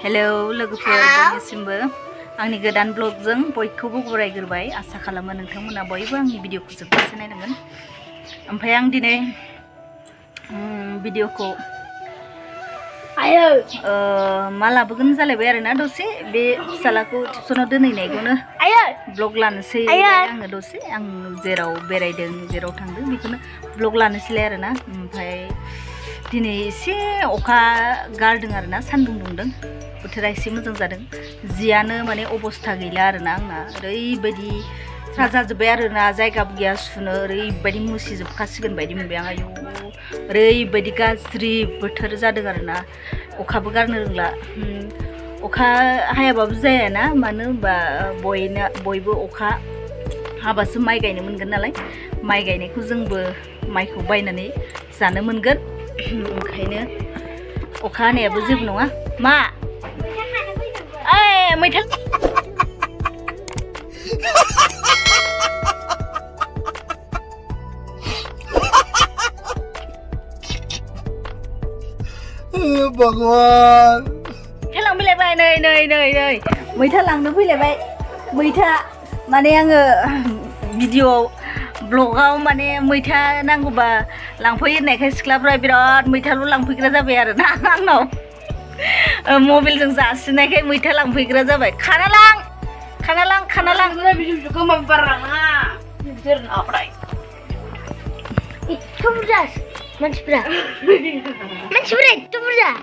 Hello लोगोफोर बयनिसिमबो आंनि गोदान ब्लगजों बयखौबो बरायग्रोबाय आसा खालामो नोंथांमोना बयबो आंनि भिडिअखौ जोबजासे नायनांगोन। ओमफ्राय आं दिनै भिडिअखौ मा लाबोगोन जालायबाय आरोना दसे बे फिसालाखौ टिउसनाव दोनहैनायखौनो ब्लग लानोसै आङो दसे आं जेराव बेरायदों जेराव थांदों बेखौनो ब्लग लानोसैलाय आरोना। ओमफ्राय दिनै एसे अखा गारदों आरोना सान्दुं दुंदों बोथोरा एसे मोजां जादों जियानो माने अबस्था गैला आरोना आंना ओरैबायदि जाजोब्बाय आरोना जायगाबो गैया सुनो ओरैबायदि मुसिजोबखासिगोन बायदि मोनबाय आं। आयौ ओरैबायदि गाज्रि बोथोर जादों आरोना अखाबो गारनो रोंला अखा हायाबाबो जायाना मानो होनबा बयबो अखा हाबासो माइ गायनो मोनगोन नालाय माइ गायनायखौ जोंबो माइखौ बायनानै जानो मोनगोन ओंखायनो अखा हानायाबो जेबो नङा। मा ओइ मैथा भगवान लांफैलायबाय नै नै नै नै मैथा लांनो फैलायबाय मैथा माने आङो भिडिअ'आव ब्लगाव माने मैथा नांगौबा लांफैयो होननायखाय सिख्लाफ्रा बिराद मैथाल' लांफैग्रा जाबाय आरोना आंनाव मबाइलजों जासिनायखाय मैथा लांफैग्रा जाबाय। खाना लां itu buras mansibra itu buras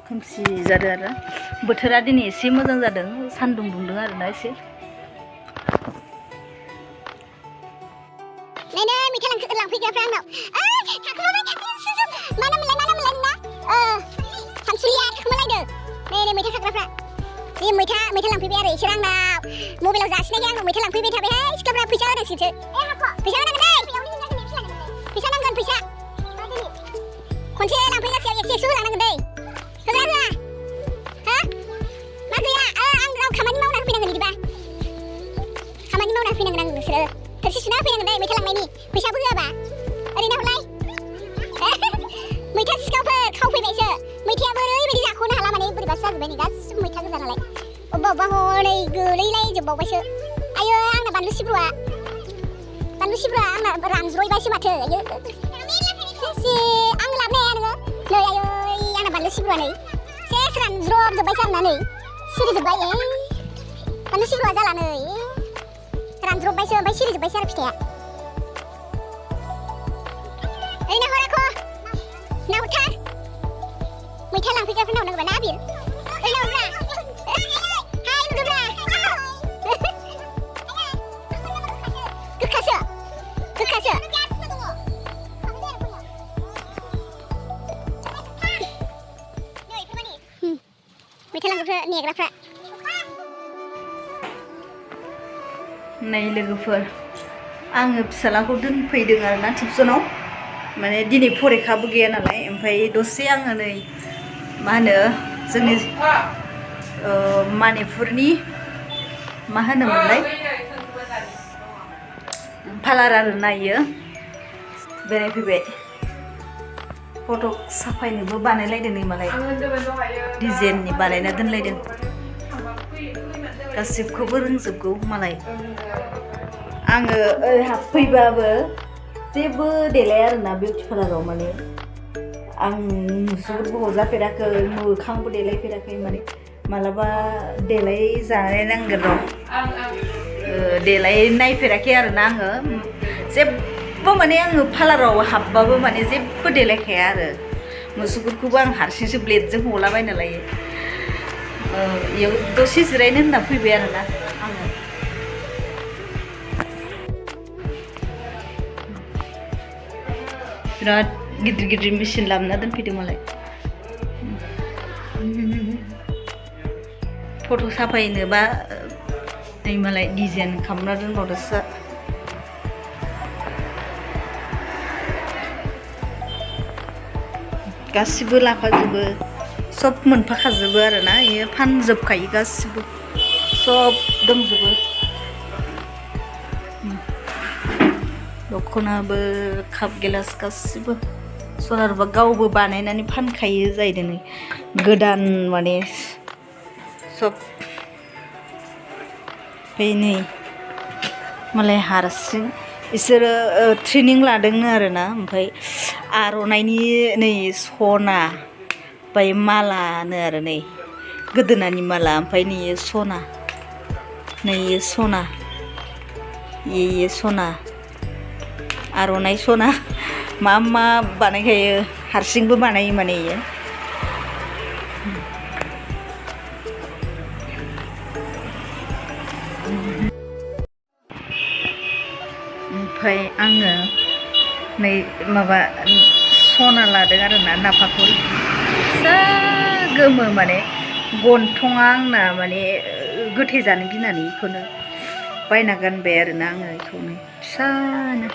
खोमसि जादों आरो बोथोरा दिनै एसे मोजां जादों सान्दुं दुंदों आरोना एसे nenek मैथा लांफैग्राफ्रा आंनाव mana मोनलाय ना सानसुलिया थाखोमालायदों nenek मैथा खाग्राफ्रा जि मैथा लांफैबाय आरो इसोर आंनाव मबाइलाव जासिनायखाय आंनाव मैथा लांफैबाय थाबायहाय सिख्लाफ्रा फैसा होनांसिगोनसो फैसा होनांगोन फैसा नांगोन फैसा खनसे लांफैगासेयाव 100 होलांनांगोन दै होग्रा होआ हा मा गैया आं खामानि मावना होफैनांगोन बिदिबा खामानि मावना होफैनांगोन आं नोंसोरो थोरसि सुना होफैनांगोन दै मैथा लांनायनि फैसाबो होआबा ओरैनो हरलाय मैथा सिखावफोर खावफैबायसो मैथायाबो ओरैबायदि जाख'नो हाला माने बोरैबासो जाजोब्बाय नै गासिबो मैथा गोजा नालाय अबेबा हनै गोलैलायजोबबावबायसो आयो आंना बानलु सिब्रुआ आंना रानज्रयबायसो माथो आयो आं लाबोनो हाया नोङो नै आयो आंना बानलु सिब्रुआ नै सेस रानज्रबजोब्बायसो आंना नै सिरिजोब्बाय बानलु सिब्रुआ जाला नै रानज्रबबायसो ओमफ्राय सिरिजोब्बायसो आरो फिथाइया ओरैनो हराखौ नाहरथार मैथा लांफैग्राफोरनाव नांगौबा ना बियो ओरैनो हरब्रा हाय नुदोब्रा गोखासो मैथा लांग्राफ्रा नेग्राफ्रा नै लोगोफोर आङो फिसालाखौ दोनफैदों आरोना टिउसनाव माने दिनै फरिखाबो गैया नालाय ओमफ्राय दसे आङो नै मा होनो जोंनि मणिपुरनि मा होनोमोनलाय पार्लार आरो नायो बेरायफैबाय फट' साफायनोबो बानायलायदों नै मालाय डिजाइननि बानायना दोनलायदों गासिबखौबो रोंजोबगौ मालाय आङो ओरै हाबफैबाबो जेबो देलाय आरोना बिउटि पार्लाराव माने आं मुसुगुरबो हजाफेराखै मोखांबो देलायफेराखै माने मालाबा देलाय जानाय नांगोन र' देलाय नायफेराखै आरोना आङो जेबो माने आङो पार्लाराव हाबबाबो माने जेबो देलायखाया आरो मुसुगुरखौबो आं हारसिंसो ब्लेडजों हलाबायना लायो इयाव दसे जिरायनो होनना फैबाय आरोना आङो बिराद गिदिर मेचिन लाबोना दोनफैदों मालाय फट' साफायनोबा नै मालाय डिजाइन खालामना दोनबावदोसो गासिबो लाफाजोबो सब मोनफाखाजोबो आरोना इयो फानजोबखायो गासिबो सब दंजोबो दख'नाबो काप गिलास गासिबो सनारुबा गावबो बानायनानै फानखायो जाहैदों नै गोदान माने सब ओमफ्राय नै मालाय हारसिं बिसोरो ट्रेनिं लादोंनो आरोना ओमफ्राय आर'नाइनि नै सना ओमफ्राय मालानो आरो नै गोदोनानि माला ओमफ्राय नै सना नै सना ये सना आर'नाइ सना मा मा बानायखायो हारसिंबो बानायो माने इयो ओमफ्राय आङो नै माबा सना लादों आरोना नाफाखुल फिसा गोमो माने गन्थङा आंना माने गोथे जानो गिनानै बेखौनो बायना गानबाय आरोना आङो बेखौनो फिसानो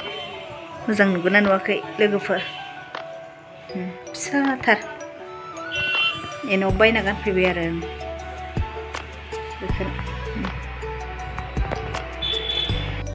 मोजां नुगोना नुवाखै लोगोफोर फिसाथार एनाव बायना गानफैबाय आरो बेखौ